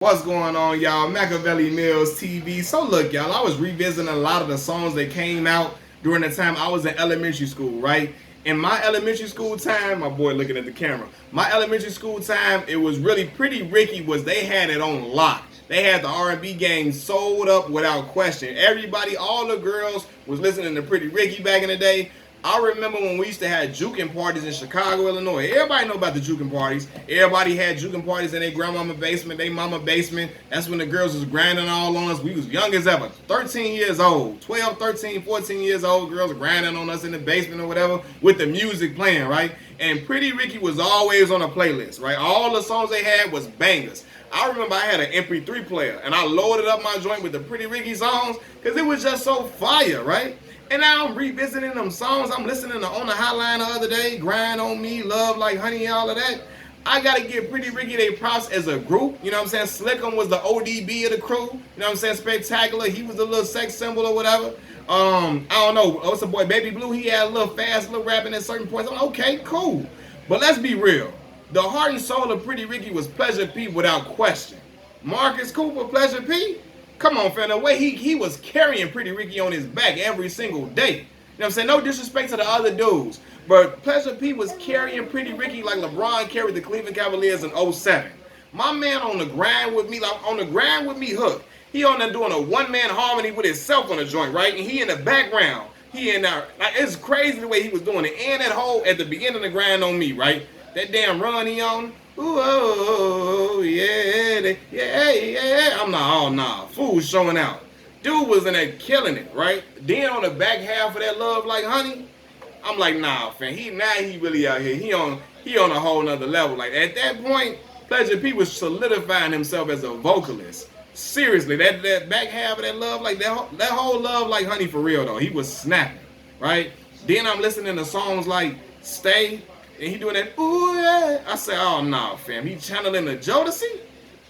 What's going on, y'all? Machiavelli Mills TV. So look, y'all, I was revisiting a lot of the songs that came out during the time I was in elementary school, right? In my elementary school time, my boy looking at the camera. My elementary school time, it was really Pretty Ricky was they had it on lock. They had the R&B game sold up without question. Everybody, all the girls was listening to Pretty Ricky back in the day. I remember when we used to have juking parties in Chicago, Illinois. Everybody know about the juking parties. Everybody had juking parties in their grandmama basement, their mama basement. That's when the girls was grinding all on us. We was young as ever, 13 years old, 12, 13, 14 years old. Girls grinding on us in the basement or whatever with the music playing, right? And Pretty Ricky was always on a playlist, right? All the songs they had was bangers. I remember I had an MP3 player and I loaded up my joint with the Pretty Ricky songs because it was just so fire, right? And now I'm revisiting them songs. I'm listening to On the Hotline the other day, Grind on Me, Love Like Honey, all of that. I gotta give Pretty Ricky their props as a group. You know what I'm saying? Slickum was the ODB of the crew. You know what I'm saying? Spectacular. He was the little sex symbol or whatever. I don't know. What's the boy? Baby Blue. He had a little fast, little rapping at certain points. I'm like, okay, cool. But let's be real. The heart and soul of Pretty Ricky was Pleasure P without question. Marcus Cooper, Pleasure P. Come on, fam. The way he was carrying Pretty Ricky on his back every single day. You know what I'm saying? No disrespect to the other dudes. But Pleasure P was carrying Pretty Ricky like LeBron carried the Cleveland Cavaliers in '07. My man on the grind with me, like on the grind with me hook. He on there doing a one-man harmony with himself on the joint, right? And he in the background. He in there. Like, it's crazy the way he was doing it. And that whole, at the beginning of the grind on me, right? That damn run he on. Ooh, oh, yeah, yeah. I'm not, oh, nah. Fool showing out. Dude was in there killing it, right? Then on the back half of that Love Like Honey, I'm like, nah, fam. He really out here. He on a whole nother level. Like at that point, Pleasure P was solidifying himself as a vocalist. Seriously, that back half of that Love, like that whole Love Like Honey for real though. He was snapping, right? Then I'm listening to songs like Stay. And he doing that, ooh, yeah. I say, oh, no, fam. He channeling the Jodeci?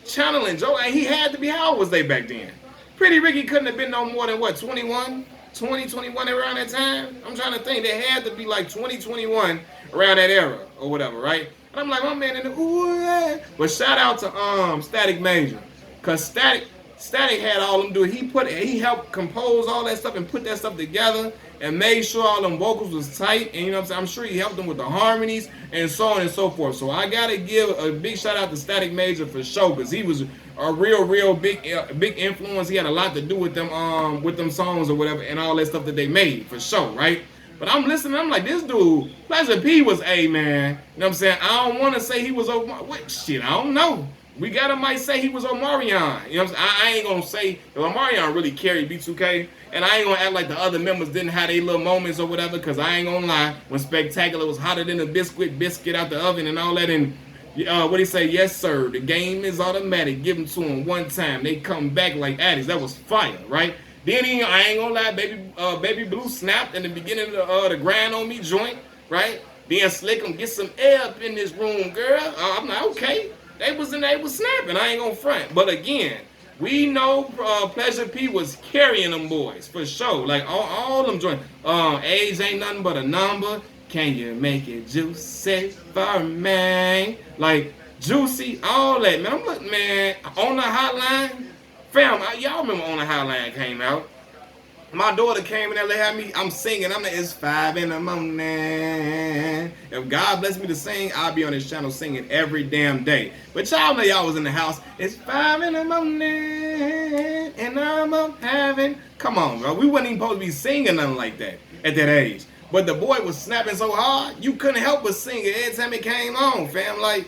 Channeling Joe. And he had to be, how old was they back then? Pretty Ricky couldn't have been no more than, what, 21? 21 around that time? I'm trying to think. They had to be like 21 around that era or whatever, right? And I'm like, my man in the, ooh, yeah. But shout out to Static Major. Because Static had all them do it. He helped compose all that stuff and put that stuff together and made sure all them vocals was tight. And you know what I'm saying? I'm sure he helped them with the harmonies and so on and so forth. So I gotta give a big shout out to Static Major for sure, because he was a real big influence. He had a lot to do with them songs or whatever and all that stuff that they made for sure, right? But I'm listening, I'm like, this dude, Pleasure P was a man. You know what I'm saying? I don't want to say he was what shit, I don't know. We might say he was Omarion. You know what I'm saying? I ain't gonna say Omarion really carried B2K, and I ain't gonna act like the other members didn't have their little moments or whatever, because I ain't gonna lie. When Spectacular was hotter than a biscuit out the oven and all that, and what he say? Yes, sir. The game is automatic. Give them to him one time. They come back like addicts. That was fire, right? Then I ain't gonna lie, Baby Blue snapped in the beginning of the Grind on Me joint, right? Then Slick 'em get some air up in this room, girl. I'm like, okay. They was snapping. I ain't gonna front. But again, we know Pleasure P was carrying them boys for sure. Like all them joints. Age ain't nothing but a number. Can you make it juicy for me? Like Juicy, all that, man. I'm like, man, On the Hotline, fam. Y'all remember On the Hotline came out? My daughter came in there, they had me, I'm singing. I'm like, it's 5 in the morning. If God bless me to sing, I'll be on this channel singing every damn day. But y'all know y'all was in the house. It's 5 in the morning, and I'm up having. Come on, bro. We wasn't even supposed to be singing nothing like that at that age. But the boy was snapping so hard, you couldn't help but sing it every time it came on, fam. Like,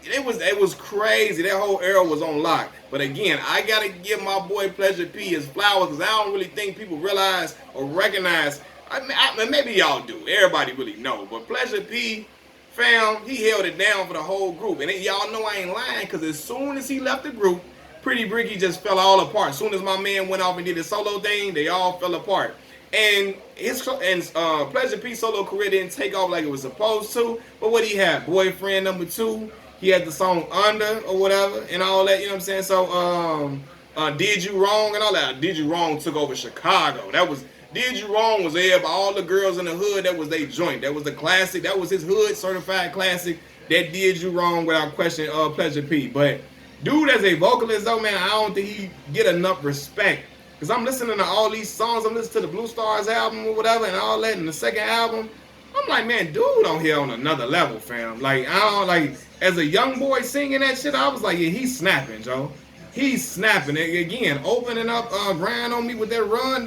it was crazy. That whole era was on lock. But again, I gotta give my boy Pleasure P his flowers, because I don't really think people realize or recognize. I mean, maybe y'all do. Everybody really know. But Pleasure P, fam, he held it down for the whole group. And y'all know I ain't lying, because as soon as he left the group, Pretty Ricky just fell all apart. As soon as my man went off and did his solo thing, they all fell apart. And Pleasure P solo career didn't take off like it was supposed to. But what he had? Boyfriend number 2. He had the song Under or whatever and all that, you know what I'm saying? So, Did You Wrong and all that. Did You Wrong took over Chicago. Did You Wrong was there by all the girls in the hood. That was their joint. That was the classic. That was his hood certified classic. That Did You Wrong without question, Pleasure P. But Dude, as a vocalist though, man, I don't think he get enough respect. Cause I'm listening to all these songs. I'm listening to the Blue Stars album or whatever, and all that. And the second album, I'm like, man, dude, on here on another level, fam. Like, I don't like as a young boy singing that shit. I was like, yeah, he's snapping, Joe. He's snapping it again, opening up Grind on Me with that run.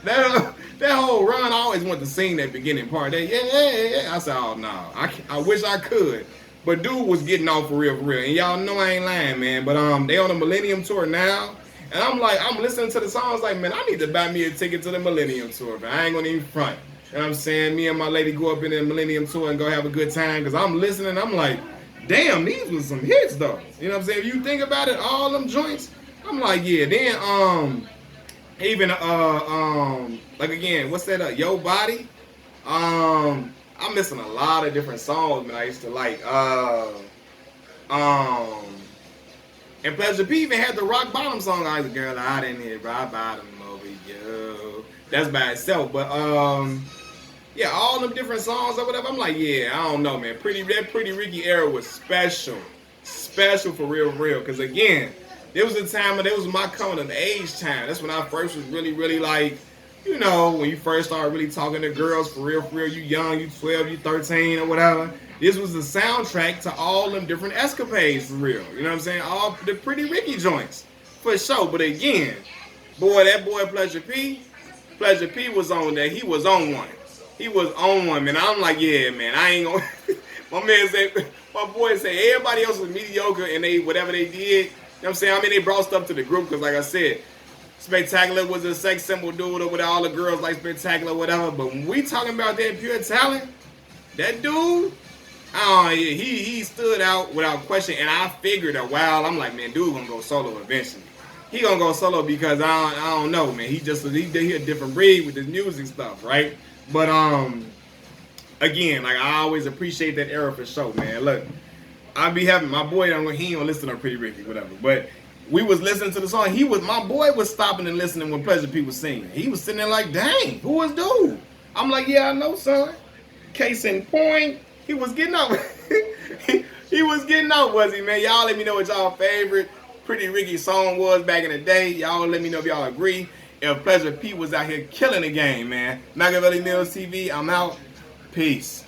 That whole run, I always want to sing that beginning part. That yeah. I said, oh no, I wish I could. But dude was getting off for real, and y'all know I ain't lying, man. But they on the Millennium Tour now, and I'm listening to the songs like, man, I need to buy me a ticket to the Millennium Tour, man. I ain't gonna even front. You know what I'm saying? Me and my lady go up in the Millennium Tour and go have a good time, because I'm listening, I'm like, damn, these was some hits though. You know what I'm saying? If you think about it, all them joints, I'm like, yeah. Then even like again, what's that? Yo Body. I'm missing a lot of different songs, man. I used to like. And Pleasure P even had the Rock Bottom song. I was a girl out in here, rock bottom over you. That's by itself, but yeah, all them different songs or whatever. I'm like, yeah, I don't know, man. That Pretty Ricky era was special for real. Because again, there was a time, that was my coming of age time. That's when I first was really like, you know, when you first started really talking to girls for real. You young, you 12, you 13 or whatever. This was the soundtrack to all them different escapades for real. You know what I'm saying? All the Pretty Ricky joints for sure. But again, that boy Pleasure P was on that. He was on one. He was on one, man. I'm like, yeah, man, I ain't gonna. My boy said, everybody else was mediocre and they, whatever they did, you know what I'm saying? I mean, they brought stuff to the group because, like I said, Spectacular was a sex symbol dude over there. All the girls like Spectacular, whatever. But when we talking about that pure talent, that dude, he stood out without question. And I figured a while, I'm like, man, dude gonna go solo eventually. He gonna go solo because I don't know, man. He a different breed with his music stuff, right? But again, like I always appreciate that era for sure, man. Look, I be having my boy, he ain't gonna listen to Pretty Ricky, whatever. But we was listening to the song. My boy was stopping and listening when Pleasure P was singing. He was sitting there like, dang, who was dude? I'm like, yeah, I know, son. Case in point, he was getting out. He was getting out, was he, man? Y'all let me know what y'all favorite Pretty Ricky song was back in the day. Y'all let me know if y'all agree. If Pleasure P was out here killing the game, man. Machiavelli Mills TV, I'm out. Peace.